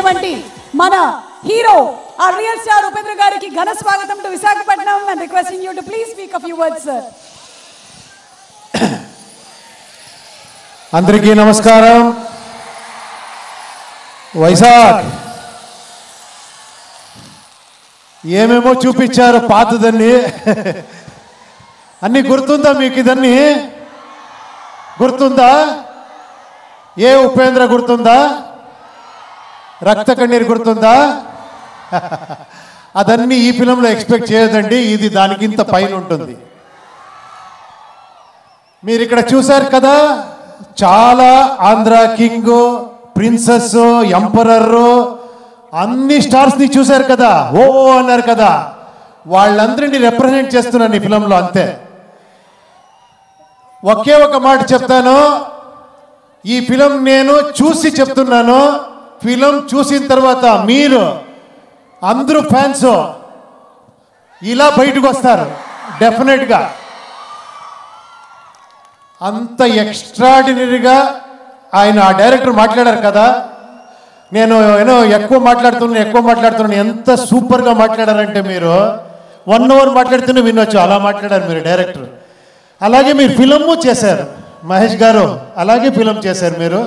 వచ్చినటువంటి మన హీరో ఆ రియల్ స్టార్ ఉపేంద్ర గారికి ఘన స్వాగతం to Visakhapatnam and requesting you to please speak a few words sir. అందరికీ నమస్కారం. వైజాగ్ ఏమేమో చూపించారు పాతదన్ని అన్ని గుర్తుందా మీకు? ఇదన్నీ గుర్తుందా? ఏ ఉపేంద్ర గుర్తుందా? రక్త కన్నీరు గుర్తుందా? అదన్నీ ఈ ఫిలంలో ఎక్స్పెక్ట్ చేయదండి. ఇది దానికింత పైన ఉంటుంది. మీరు ఇక్కడ చూశారు కదా, చాలా ఆంధ్ర కింగ్, ప్రిన్సెస్, ఎంపరర్ అన్ని స్టార్స్ని చూశారు కదా, ఓ అన్నారు కదా. వాళ్ళందరినీ రిప్రజెంట్ చేస్తున్నాను ఈ ఫిలంలో, అంతే. ఒకే ఒక మాట చెప్తాను, ఈ ఫిలం నేను చూసి చెప్తున్నాను. ఫిలం చూసిన తర్వాత మీరు అందరూ ఫ్యాన్స్ ఇలా బయటకు వస్తారు డెఫినెట్గా. అంత ఎక్స్ట్రాడినరీగా ఆయన ఆ డైరెక్టర్ మాట్లాడారు కదా. నేను ఎక్కువ మాట్లాడుతున్నాను. ఎంత సూపర్గా మాట్లాడారంటే మీరు 1 hour మాట్లాడుతూనే వినొచ్చు, అలా మాట్లాడారు మీరు డైరెక్టర్. అలాగే మీరు ఫిలము చేశారు మహేష్ గారు, అలాగే ఫిలం చేశారు మీరు.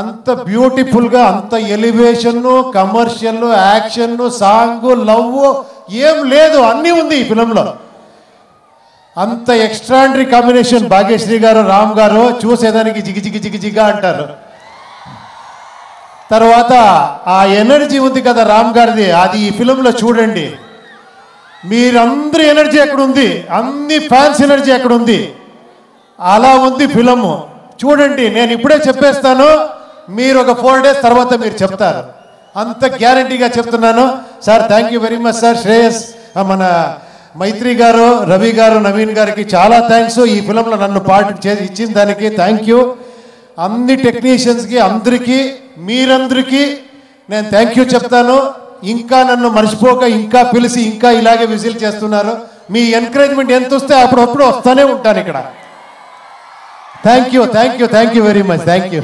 అంత బ్యూటిఫుల్గా, అంత elevation, commercial, action, song, love ఏం లేదు, అన్నీ ఉంది ఈ ఫిలంలో. అంత ఎక్స్ట్రాడినరీ కాంబినేషన్. భాగ్యశ్రీ గారు, రామ్ గారు చూసేదానికి జిగిజిగా అంటారు. తర్వాత ఆ ఎనర్జీ ఉంది కదా రామ్ గారిది, అది ఈ ఫిలంలో చూడండి. మీరందరి ఎనర్జీ ఎక్కడ ఉంది, అన్ని ఫ్యాన్స్ ఎనర్జీ ఎక్కడ ఉంది, అలా ఉంది ఫిలము. చూడండి, నేను ఇప్పుడే చెప్పేస్తాను, మీరు ఒక 4 days తర్వాత మీరు చెప్తారు. అంత గ్యారంటీగా చెప్తున్నాను. Sir thank you very much sir. Shreyas, మన మైత్రి గారు, రవి గారు, నవీన్ గారికి చాలా థ్యాంక్స్. ఈ ఫిలంలో నన్ను పార్ట్ ఇచ్చిన దానికి థ్యాంక్ యూ. అన్ని టెక్నీషియన్స్కి, అందరికీ, మీరందరికీ నేను థ్యాంక్ యూ చెప్తాను. ఇంకా నన్ను మర్చిపోక ఇంకా పిలిచి ఇంకా ఇలాగే విజిల్ చేస్తున్నారు. మీ ఎంకరేజ్మెంట్ ఎంత వస్తే అప్పుడప్పుడు వస్తూనే ఉంటాను ఇక్కడ. Thank you very much. Thank you.